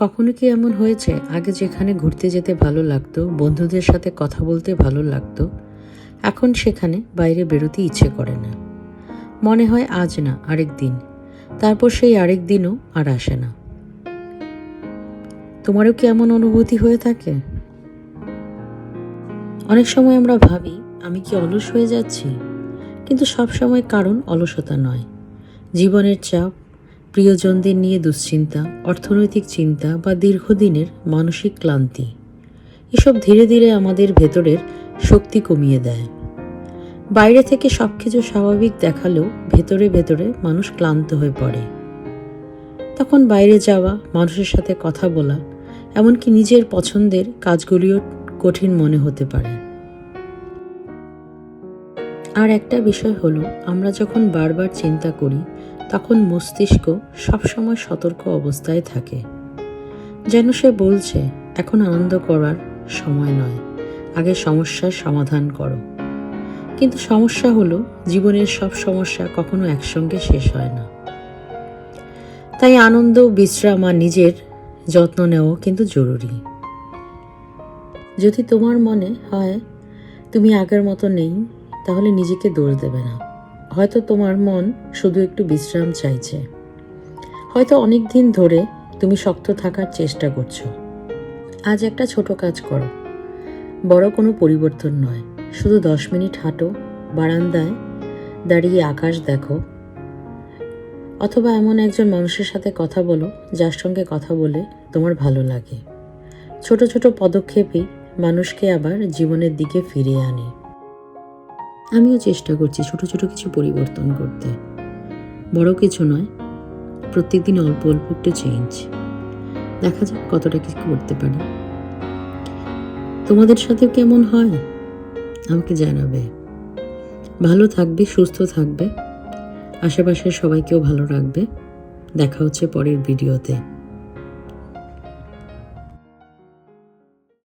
কখনো কি এমন হয়েছে, আগে যেখানে ঘুরতে যেতে ভালো লাগতো, বন্ধুদের সাথে কথা বলতে ভালো লাগতো, এখন সেখানে বাইরে বেরোতে ইচ্ছে করে না। মনে হয় আজ না, আরেক দিন। তারপর সেই আরেক দিনও আর আসে না। তোমারও কি এমন অনুভূতি হয়ে থাকে? অনেক সময় আমরা ভাবি, আমি কি অলস হয়ে যাচ্ছি? কিন্তু সব সময় কারণ অলসতা নয়। জীবনের চাপ, প্রিয়জনদের নিয়ে দুশ্চিন্তা, অর্থনৈতিক চিন্তা বা দীর্ঘদিনের মানসিক ক্লান্তি, এসব ধীরে ধীরে আমাদের ভেতরের শক্তি কমিয়ে দেয়। বাইরে থেকে সবকিছু স্বাভাবিক দেখালেও ভেতরে ভেতরে মানুষ ক্লান্ত হয়ে পড়ে। তখন বাইরে যাওয়া, মানুষের সাথে কথা বলা, এমনকি নিজের পছন্দের কাজগুলিও কঠিন মনে হতে পারে। আর একটা বিষয় হলো, আমরা যখন বারবার চিন্তা করি, তখন মস্তিষ্ক সবসময় সতর্ক অবস্থায় থাকে, যেন সে বলছে এখন আনন্দ করার সময় নয়, আগে সমস্যার সমাধান করো। কিন্তু সমস্যা হলো, জীবনের সব সমস্যা কখনো একসঙ্গে শেষ হয় না। তাই আনন্দ, বিশ্রাম আর নিজের যত্ন নেওয়া কিন্তু জরুরি। যদি তোমার মনে হয় তুমি আগের মতো নেই, তাহলে নিজেকে দোষ দেবে না। হয়তো তোমার মন শুধু একটু বিশ্রাম চাইছে। হয়তো অনেক দিন ধরে তুমি শক্ত থাকার চেষ্টা করছো। আজ একটা ছোট কাজ করো, বড় কোনো পরিবর্তন নয়, শুধু 10 মিনিট হাঁটো, বারান্দায় দাঁড়িয়ে আকাশ দেখো, অথবা এমন একজন মানুষের সাথে কথা বলো যার সঙ্গে কথা বলে তোমার ভালো লাগে। ছোট ছোট পদক্ষেপই মানুষকে আবার জীবনের দিকে ফিরিয়ে আনে। আমিও চেষ্টা করছি ছোট ছোট কিছু পরিবর্তন করতে। বড় কিছু নয়, প্রত্যেকদিন অল্প অল্প একটু চেঞ্জ। দেখা যাক কতটা কি করতে পারি। তোমাদের সাথে কেমন হয় আমাকে জানাবে। ভালো থাকবে, সুস্থ থাকবে, আশেপাশের সবাইকেও ভালো রাখবে। দেখা হচ্ছে পরের ভিডিওতে।